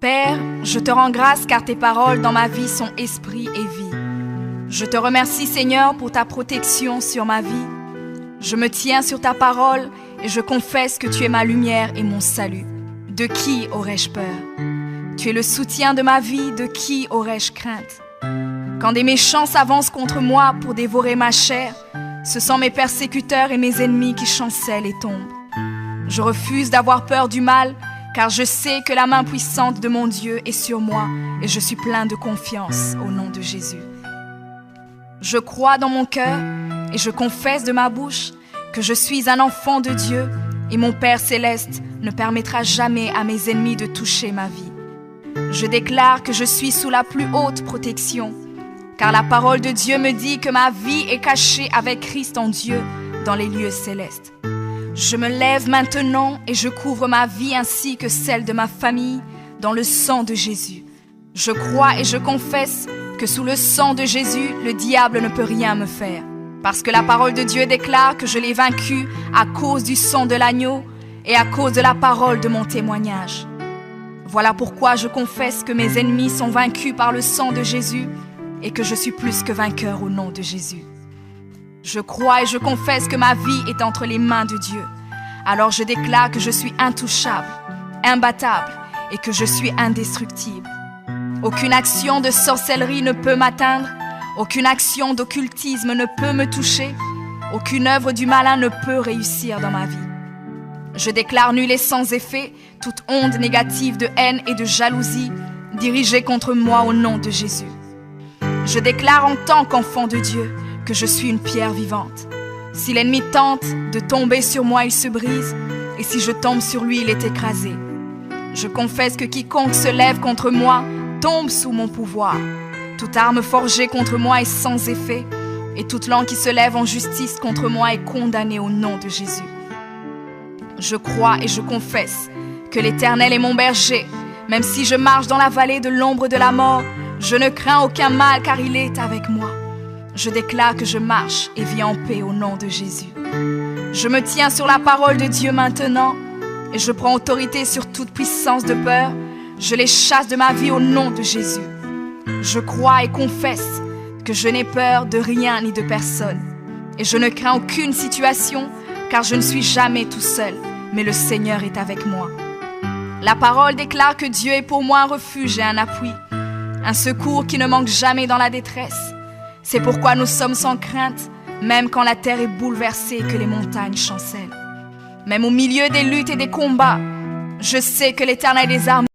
Père, je te rends grâce car tes paroles dans ma vie sont esprit et vie. Je te remercie Seigneur pour ta protection sur ma vie. Je me tiens sur ta parole et je confesse que tu es ma lumière et mon salut. De qui aurais-je peur? Tu es le soutien de ma vie, de qui aurais-je crainte? Quand des méchants s'avancent contre moi pour dévorer ma chair, ce sont mes persécuteurs et mes ennemis qui chancellent et tombent. Je refuse d'avoir peur du mal, car je sais que la main puissante de mon Dieu est sur moi et je suis plein de confiance au nom de Jésus. Je crois dans mon cœur et je confesse de ma bouche que je suis un enfant de Dieu et mon Père céleste ne permettra jamais à mes ennemis de toucher ma vie. Je déclare que je suis sous la plus haute protection, car la parole de Dieu me dit que ma vie est cachée avec Christ en Dieu dans les lieux célestes. Je me lève maintenant et je couvre ma vie ainsi que celle de ma famille dans le sang de Jésus. Je crois et je confesse que sous le sang de Jésus, le diable ne peut rien me faire. Parce que la parole de Dieu déclare que je l'ai vaincu à cause du sang de l'agneau et à cause de la parole de mon témoignage. Voilà pourquoi je confesse que mes ennemis sont vaincus par le sang de Jésus et que je suis plus que vainqueur au nom de Jésus. Je crois et je confesse que ma vie est entre les mains de Dieu. Alors je déclare que je suis intouchable, imbattable et que je suis indestructible. Aucune action de sorcellerie ne peut m'atteindre, aucune action d'occultisme ne peut me toucher, aucune œuvre du malin ne peut réussir dans ma vie. Je déclare nul et sans effet toute onde négative de haine et de jalousie dirigée contre moi au nom de Jésus. Je déclare en tant qu'enfant de Dieu que je suis une pierre vivante. Si l'ennemi tente de tomber sur moi, il se brise, et si je tombe sur lui, il est écrasé. Je confesse que quiconque se lève contre moi tombe sous mon pouvoir. Toute arme forgée contre moi est sans effet, et toute langue qui se lève en justice contre moi est condamnée au nom de Jésus. Je crois et je confesse que l'Éternel est mon berger. Même si je marche dans la vallée de l'ombre de la mort, je ne crains aucun mal car il est avec moi. Je déclare que je marche et vis en paix au nom de Jésus. Je me tiens sur la parole de Dieu maintenant et je prends autorité sur toute puissance de peur. Je les chasse de ma vie au nom de Jésus. Je crois et confesse que je n'ai peur de rien ni de personne. Et je ne crains aucune situation car je ne suis jamais tout seul, mais le Seigneur est avec moi. La parole déclare que Dieu est pour moi un refuge et un appui, un secours qui ne manque jamais dans la détresse. C'est pourquoi nous sommes sans crainte, même quand la terre est bouleversée et que les montagnes chancellent. Même au milieu des luttes et des combats, je sais que l'Éternel des armées